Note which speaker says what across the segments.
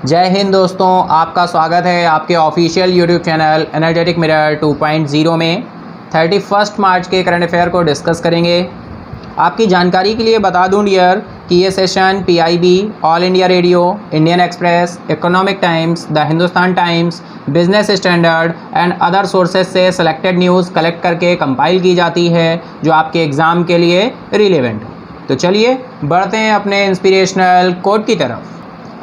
Speaker 1: जय हिंद दोस्तों, आपका स्वागत है आपके official YouTube channel energetic mirror 2.0 में 31 मार्च के करंट अफेयर को डिस्कस करेंगे। आपकी जानकारी के लिए बता दूं डियर कि ये session PIB, all India radio, Indian express, economic times, the Hindustan times, business standard and other sources से सेलेक्टेड न्यूज़ कलेक्ट करके कंपाइल की जाती है जो आपके एग्ज़ाम के लिए रिलेवेंट हो। तो चलिए बढ़ते हैं अपने इंस्पिरेशनल कोट की तरफ।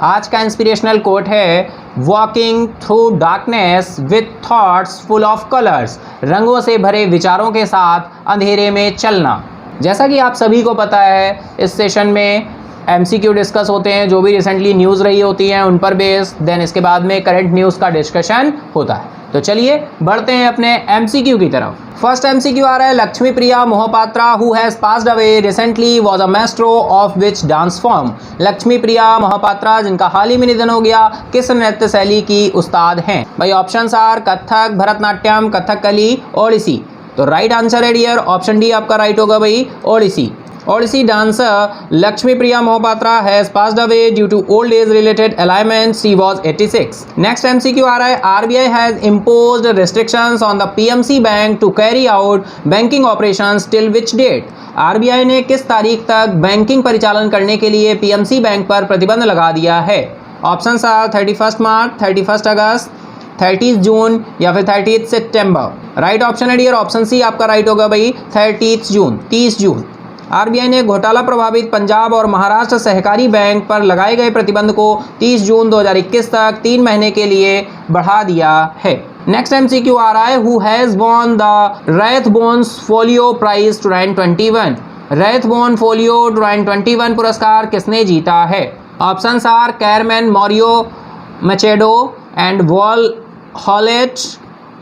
Speaker 1: आज का इंस्पिरेशनल कोट है walking through darkness with thoughts full of colours. रंगों से भरे विचारों के साथ अंधेरे में चलना। जैसा कि आप सभी को पता है, इस सेशन में MCQ डिस्कस होते हैं, जो भी रिसेंटली न्यूज़ रही होती हैं उन पर बेस्ड, देन इसके बाद में करंट न्यूज़ का डिस्कशन होता है। तो चलिए बढ़ते हैं अपने MCQ की तरफ। फर्स्ट MCQ आ रहा है Lakshmi Priya Mohapatra who has passed away recently was a maestro of which dance form. Lakshmi Priya Mohapatra जिनका हाल ही में निधन हो गया, किस नृत्य शैली की उस्ताद हैं? भाई ऑप्शंस आर कथक, भरतनाट्यम, कथकली, ओडिसी। तो राइट आंसर है डियर ऑप्शन डी आपका राइट होगा भाई, Odissi. Odissi dancer Lakshmi Priya Mohapatra has passed away due to old age related ailments. She was 86. Next MCQ आ रहा है RBI has imposed restrictions on the PMC bank to carry out banking operations till which date? RBI ने किस तारीख तक banking परिचालन करने के लिए PMC बैंक पर प्रतिबंध लगा दिया है? ऑप्शंस आर 31 मार्च, 31 अगस्त, 30 जून या फिर 30 सितंबर। राइट ऑप्शन है डियर ऑप्शन सी आपका राइट होगा भाई, 30 जून, 30 जून। RBI ने घोटाला प्रभावित पंजाब और महाराष्ट्र सहकारी बैंक पर लगाए गए प्रतिबंध को 30 जून 2021 तक 3 महीने के लिए बढ़ा दिया है। नेक्स्ट MCQ आ रहा है who has won the Rathbones Folio Prize 2021। Rathbone Folio 2021 पुरस्कार किसने जीता है? Options are Carmen Maria Machado and Wall Hallett,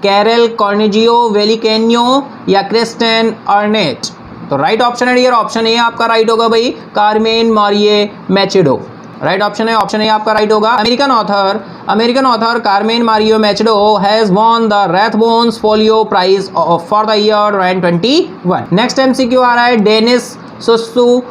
Speaker 1: Karla Cornejo Villavicencio या क्रिस्टेन अर्नेट। तो राइट ऑप्शन है डियर ऑप्शन ए आपका राइट होगा भाई, Carmen Maria Machado. Right option है ऑप्शन ए आपका राइट होगा। American author Carmen Maria Machado has won the Rathbones Folio Prize for the year 2021। Next MCQ आ रहा है Denis Sassou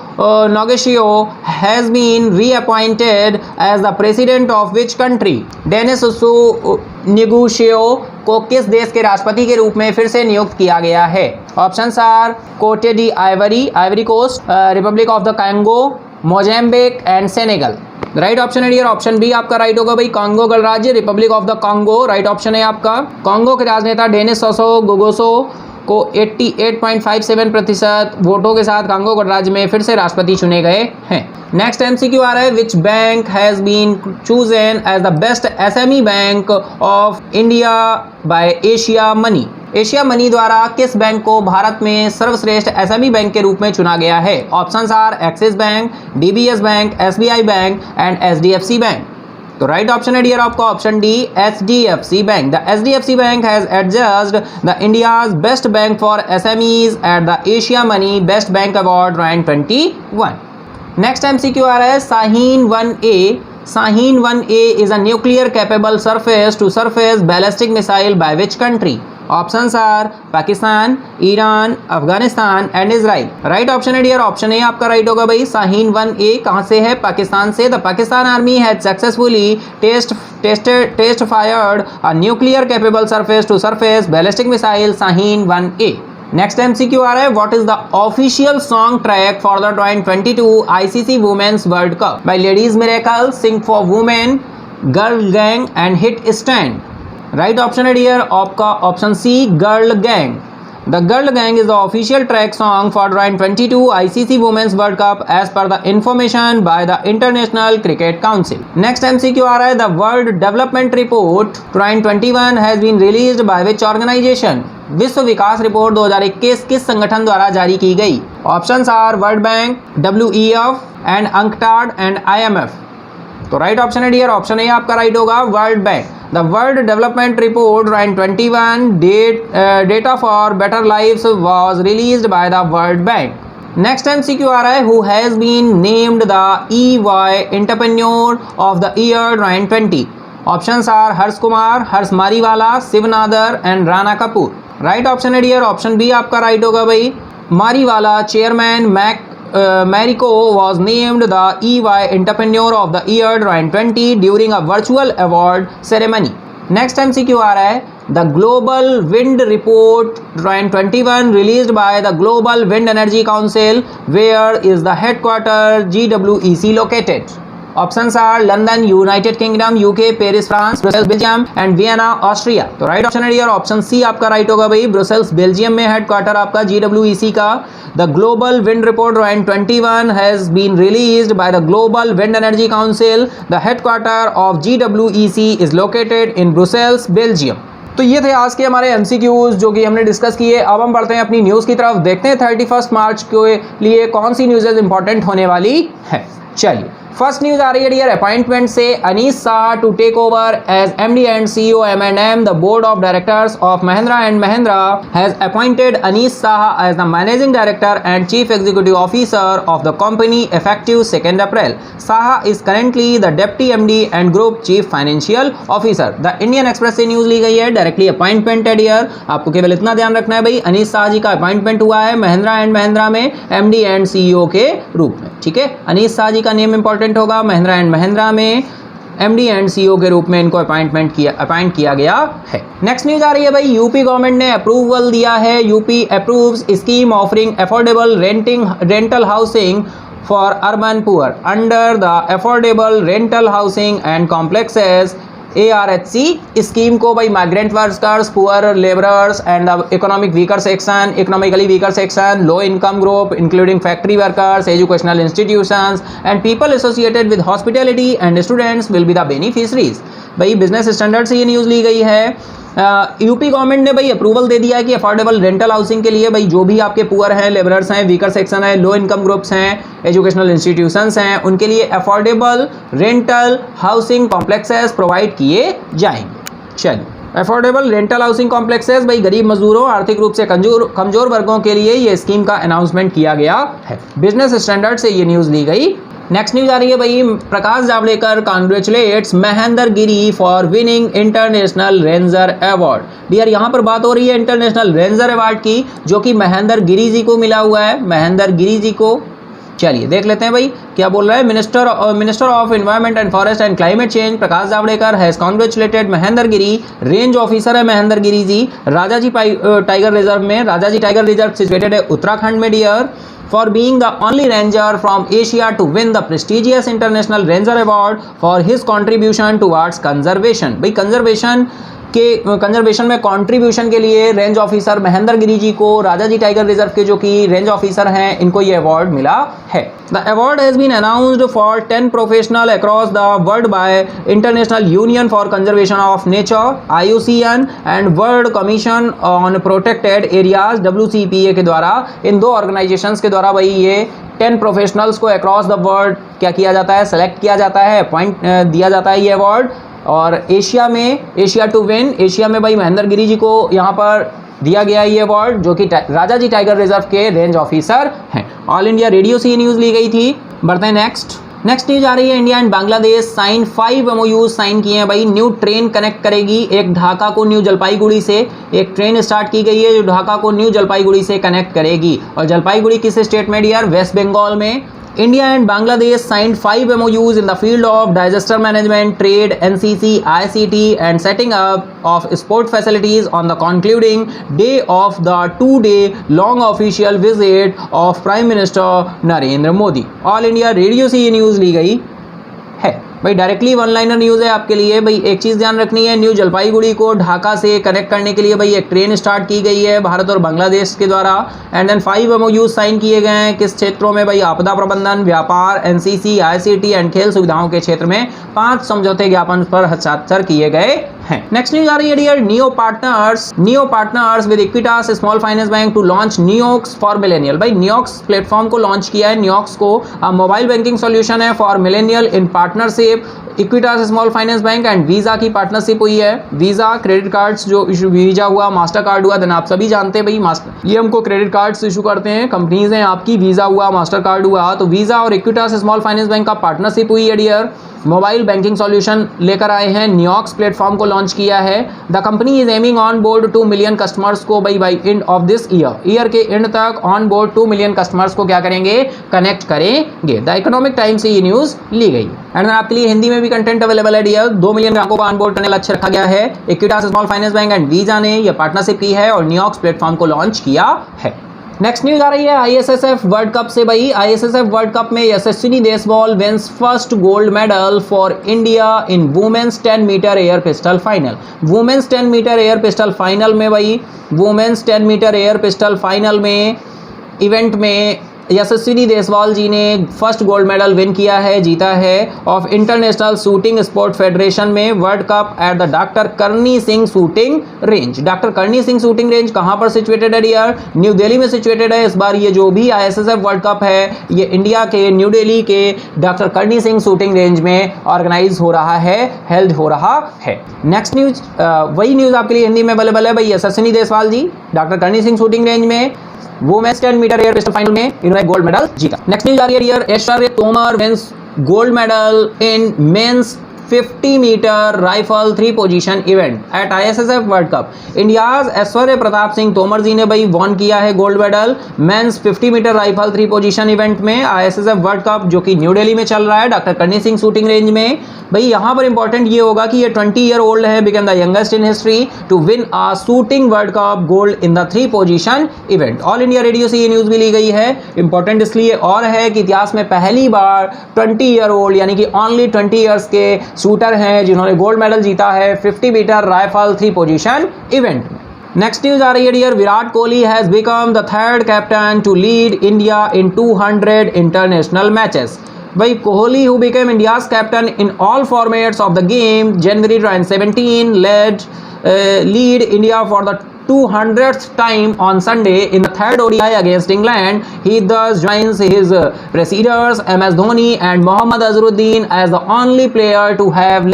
Speaker 1: Nguesso has been reappointed as the president of which country? Denis Sassou Nguesso को किस देश के राष्ट्रपति के रूप में फिर से नियुक्त किया गया है? Options are Cote d Ivory Coast, republic of the Congo, Mozambique and Senegal. Right option है डियर ऑप्शन बी आपका राइट होगा भाई, कांगो गणराज्य, republic of the Congo. Right option है आपका। कांगो के राजनेता डेनिस सोसो गोगोसो को 88.57% वोटों के साथ कांगो गणराज्य में फिर से राष्ट्रपति चुने गए हैं। नेक्स्ट MCQ आ रहा है which bank has been chosen as the best SME bank of India by Asia Money. Asia Money द्वारा किस बैंक को भारत में सर्वश्रेष्ठ SME बैंक के रूप में चुना गया है? Options are Axis bank, DBS bank, SBI bank and HDFC bank. तो राइट ऑप्शन है डियर आपका option D, HDFC bank. The HDFC bank has adjudged the India's best bank for SMEs at the Asia Money best bank award 2021। Next MCQ आ रहा है Shaheen 1A। Shaheen 1A is a nuclear capable surface to surface ballistic missile by which country? Options are Pakistan, Iran, Afghanistan and Israel. Right option है dear option A आपका right होगा भाई, Shaheen 1A कहाँ से है? पाकिस्तान से। The Pakistan army has successfully test fired a nuclear capable surface to surface ballistic missile Shaheen 1A। Next MCQ आ रहा है what is the official song track for the 2022 ICC women's world cup by ladies miracle, sing for women, girl gang and hit stand. Right option है dear आपका option C, girl gang. The girl gang is the official track song for 2022 ICC women's world cup as per the information by the International Cricket Council. Next MCQ आ रहा है the world development report 2021 has been released by which organisation? विश्व विकास report 2021 किस संगठन द्वारा जारी की गई? Options are World Bank, WEF and UNCTAD and IMF। तो राइट ऑप्शन है डियर ऑप्शन ए आपका राइट होगा, World Bank. The world development report 2021 data for better lives was released by the World Bank. Next MCQ आ रहा है who has been named the EY entrepreneur of the year 2020? Options are Harsh Kumar, Harsh Mariwala, Shiv Nadar and Rana Kapoor. Right option है dear option B आपका right होगा भाई, Mariwala chairman मैक Marico was named the EY Entrepreneur of the Year 2020 during a virtual award ceremony. Next MCQ आ रहा है, the Global Wind Report 2021 released by the Global Wind Energy Council, where is the headquarter GWEC located? Options are London United Kingdom, UK, Paris France, Brussels Belgium and Vienna Austria. तो right option है dear option C आपका right होगा भाई, Brussels Belgium में headquarter आपका GWEC का। The Global Wind Report 2021 has been released by the Global Wind Energy Council. The headquarter of GWEC is located in Brussels Belgium. तो ये थे आज के हमारे MCQs जो कि हमने डिस्कस किए। अब हम बढ़ते हैं अपनी न्यूज़ की तरफ, देखते हैं 31 मार्च के लिए कौन सी न्यूज़ इंपॉर्टेंट होने वाली है। चलिए फर्स्ट न्यूज आ रही है डियर, अपॉइंटमेंट से Anish Shah to take over as MD and CEO M&M। The board of directors of Mahindra and Mahindra has appointed Anish Shah as the managing director and chief executive officer of the company effective 2 April. Shah is currently the deputy MD and group chief financial officer. The Indian Express से news ली गई है, directly appointment है dear. आपको केवल इतना ध्यान रखना है भाई, अनीस शाह जी का अपॉइंटमेंट हुआ है महिंद्रा एंड महिंद्रा में MD एंड CEO के रूप में। ठीक है, अनीस शाह जी का नेम इंपॉर्टेंट होगा, महिंद्रा एंड महिंद्रा में MD एंड CEO के रूप में इनको अपॉइंट किया गया है। नेक्स्ट न्यूज आ रही है भाई, यूपी गवर्नमेंट ने अप्रूवल दिया है, UP approves scheme offering affordable rental housing for urban poor under the affordable rental housing and complexes ARHC scheme को भाई migrant workers, poor labourers and economically weaker section, low income group including factory workers, educational institutions and people associated with hospitality and students will be the beneficiaries. भाई business standard से ये news ली गई है। UP government ने भाई approval दे दिया है कि अफोर्डेबल रेंटल हाउसिंग के लिए भाई जो भी आपके पुअर हैं, लेबरर्स हैं, वीकर सेक्शन है, लो इनकम ग्रुप्स हैं, एजुकेशनल इंस्टीट्यूशंस हैं, उनके लिए affordable rental housing complexes provide किए जाएंगे। चलिए अफोर्डेबल रेंटल हाउसिंग कॉम्प्लेक्सेस भाई गरीब मजदूरों, आर्थिक रूप से कमजोर वर्गों के लिए ये स्कीम का अनाउंसमेंट किया गया है। बिजनेस स्टैंडर्ड से ये न्यूज़ ली गई। नेक्स्ट न्यूज आ रही है भाई, Prakash Javadekar congratulates Mahendra Giri for winning international ranger award. Dear यहाँ पर बात हो रही है इंटरनेशनल रेंजर अवार्ड की, जो कि महेंद्र गिरी जी को मिला हुआ है, महेंद्र गिरी जी को। चलिए देख लेते हैं भाई क्या बोल रहा है। Minister of environment and forest and climate change Prakash Javadekar has congratulated Mahendra Giri, range officer है महेंद्र गिरी जी, राजाजी टाइगर रिजर्व में। राजाजी टाइगर रिजर्व सिचुएटेड है उत्तराखंड में dear, for being the only ranger from Asia to win the prestigious International Ranger Award for his contribution towards conservation। भाई conservation में contribution के लिए range officer Mahendra Giri जी को, Rajaji tiger reserve के जो कि रेंज ऑफिसर हैं, इनको ये अवार्ड मिला है। The award has been announced for 10 professional across the world by International Union for Conservation of Nature IUCN and World Commission on Protected Areas WCPA के द्वारा। इन दो ऑर्गेनाइजेशंस के द्वारा भाई ये 10 प्रोफेशनल्स को अक्रॉस द वर्ल्ड क्या किया जाता है, सेलेक्ट किया जाता है, अपॉइंट दिया जाता है ये अवार्ड। और एशिया टू विन, एशिया में भाई महेंद्र गिरी जी को यहाँ पर दिया गया ये अवार्ड, जो कि राजाजी टाइगर रिजर्व के रेंज ऑफिसर हैं। ऑल इंडिया रेडियो से ये न्यूज़ ली गई थी। बढ़ते हैं नेक्स्ट न्यूज़ आ रही है, India and Bangladesh sign 5 MOUs sign किए हैं भाई। न्यू ट्रेन कनेक्ट करेगी एक ढाका को न्यू जलपाईगुड़ी से, एक ट्रेन स्टार्ट की गई है जो ढाका को न्यू जलपाईगुड़ी से कनेक्ट करेगी। और जलपाईगुड़ी किस स्टेट में डियर, वेस्ट बंगाल में। India and Bangladesh signed 5 MOUs in the field of disaster management, trade, NCC, ICT and setting up of sport facilities on the concluding day of the 2-day long official visit of Prime Minister Narendra Modi। All India Radio से ये news ली गई है भाई। Directly one liner news है आपके लिए भाई। एक चीज़ ध्यान रखनी है, न्यू जलपाईगुड़ी को ढाका से कनेक्ट करने के लिए भाई एक ट्रेन स्टार्ट की गई है भारत और बांग्लादेश के द्वारा। एंड देन 5 MOUs साइन किए गए हैं किस क्षेत्रों में भाई, आपदा प्रबंधन, व्यापार, NCC, ICT एंड खेल सुविधाओं के क्षेत्र में 5 समझौते ज्ञापन पर हस्ताक्षर किए गए हैं। नेक्स्ट न्यूज़ आ रही है dear, Neo partners with Equitas small finance bank to launch NeoX for millennial. भाई नियोक्स प्लेटफॉर्म को लॉन्च किया है। नियोक्स को मोबाइल बैंकिंग सॉल्यूशन है for millennial in partnership Equitas small finance bank and Visa की पार्टनरशिप हुई है। वीज़ा क्रेडिट कार्ड्स जो इशू, वीज़ा हुआ, मास्टर कार्ड हुआ, देन आप सभी जानते हैं भाई ये हमको क्रेडिट कार्ड्स इशू करते हैं कंपनीज हैं आपकी। वीज़ा हुआ, मास्टर कार्ड हुआ, तो वीज़ा और इक्विटास स्मॉल फाइनेंस बैंक का पार्टनरशिप हुई है डियर। मोबाइल बैंकिंग सॉल्यूशन लेकर आए हैं, नियोक्स प्लेटफॉर्म को लॉन्च किया है। The company is aiming on board 2 million customers को by end of this year के एंड तक ऑन बोर्ड 2 मिलियन कस्टमर्स को क्या करेंगे, कनेक्ट करेंगे। द इकोनॉमिक टाइम्स से ये न्यूज़ ली गई। एंड आपके लिए हिंदी में भी कंटेंट अवेलेबल है डियर। 2 मिलियन ग्राहकों को ऑन बोर्ड करने का लक्ष्य रखा गया है। Equitas small finance bank and visa ने यह पार्टनरशिप की है और नियोक्स प्लेटफॉर्म को लॉन्च किया है। नेक्स्ट न्यूज आ रही है आईएसएसएफ वर्ल्ड कप से भाई। आईएसएसएफ वर्ल्ड कप में Yashaswini Deswal wins first gold medal for India in women's 10 metre air pistol final. Women's 10 metre air pistol final में भाई, women's 10 metre air pistol final में इवेंट में यशस्विनी देशवाल जी ने फर्स्ट गोल्ड मेडल विन किया है, जीता है of international shooting sport federation में world cup at the doctor Karni Singh shooting range. Doctor Karni Singh shooting range कहाँ पर सिचुएटेड है डियर, न्यू दिल्ली में सिचुएटेड है। इस बार ये जो भी आईएसएसएफ वर्ल्ड कप है ये इंडिया के न्यू दिल्ली के doctor Karni Singh shooting range में ऑर्गेनाइज हो रहा है, हेल्ड हो रहा है। नेक्स्ट न्यूज वही न्यूज़ आपके लिए हिंदी में अवेलेबल है भाई। यशस्विनी Deshwal ji doctor Karni Singh shooting range में women's 10 metre air pistol final में इन्होंने गोल्ड मेडल जीता। नेक्स्ट न्यूज आ रही है dear, Aishwarya Tomar wins gold medal in men's 50 metre rifle 3 position event at ISSF world cup. India's Aishwary Pratap Singh Tomar ji ने भाई वॉन किया है gold medal men's 50 metre rifle 3 position event में आईएसएसएफ वर्ल्ड कप जो कि न्यू दिल्ली में चल रहा है doctor Karni Singh shooting range में। भाई यहाँ पर इंपॉर्टेंट ये होगा कि ये 20 ईयर ओल्ड है, become the youngest in history to win a shooting world cup gold in the 3 position event. All India radio से ये न्यूज़ भी ली गई है। इंपॉर्टेंट इसलिए और है कि इतिहास में पहली बार 20 ईयर ओल्ड यानी कि ओनली 20 ईयर्स के शूटर हैं जिन्होंने गोल्ड मेडल जीता है 50 मीटर राइफल 3 पोजीशन इवेंट में। नेक्स्ट न्यूज आ रही है dear, Virat Kohli has become the 3rd captain to lead India in 200 international matches. भाई Kohli who became India's captain in all formats of the game January 2017 lead India for the 200th time on Sunday in the 3rd ODI against England. He thus joins his preceders MS Dhoni and Mohammad Azharuddin as the only player to have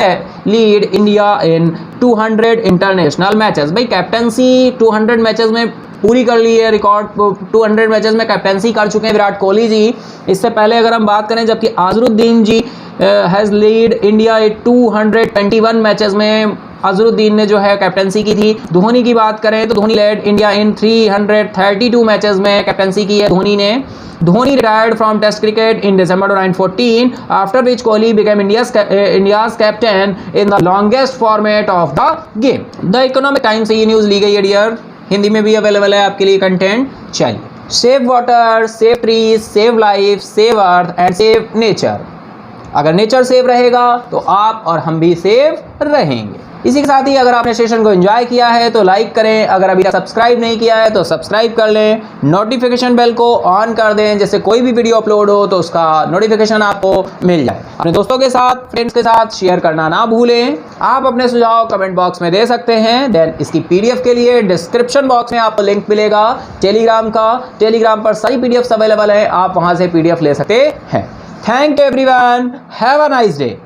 Speaker 1: lead India in 200 international matches. भाई captaincy 200 matches में पूरी कर ली है, record 200 matches में captaincy कर चुके हैं विराट कोहली जी। इससे पहले अगर हम बात करें जबकि अजहरुद्दीन जी हैज़ लीड इंडिया 221 मैचेस में अजहरुद्दीन ने जो है कैप्टनसी की थी। धोनी की बात करें तो Dhoni led India in 332 matches में कैप्टनसी की है धोनी ने। Dhoni retired from Test cricket in December 2014, after which Kohli became India's captain in the longest format of the game. The Economic Times से ये न्यूज़ ली गई है डियर, हिंदी में भी अवेलेबल है आपके लिए कंटेंट। चलिए, save water, save trees, save life, save earth and save nature. अगर नेचर सेव रहेगा तो आप और हम भी सेव रहेंगे। इसी के साथ ही अगर आपने सेशन को एंजॉय किया है तो लाइक करें, अगर अभी तक सब्सक्राइब नहीं किया है तो सब्सक्राइब कर लें, नोटिफिकेशन बेल को ऑन कर दें, जैसे कोई भी वीडियो अपलोड हो तो उसका नोटिफिकेशन आपको मिल जाए। अपने दोस्तों के साथ, फ्रेंड्स के साथ शेयर करना ना भूलें। आप अपने सुझाव कमेंट बॉक्स में दे सकते हैं। देन इसकी पीडीएफ के लिए डिस्क्रिप्शन बॉक्स में आपको लिंक मिलेगा टेलीग्राम का। टेलीग्राम पर सारी पीडीएफ अवेलेबल है, आप वहाँ से पीडीएफ ले सकते हैं। Thank you everyone, have a nice day.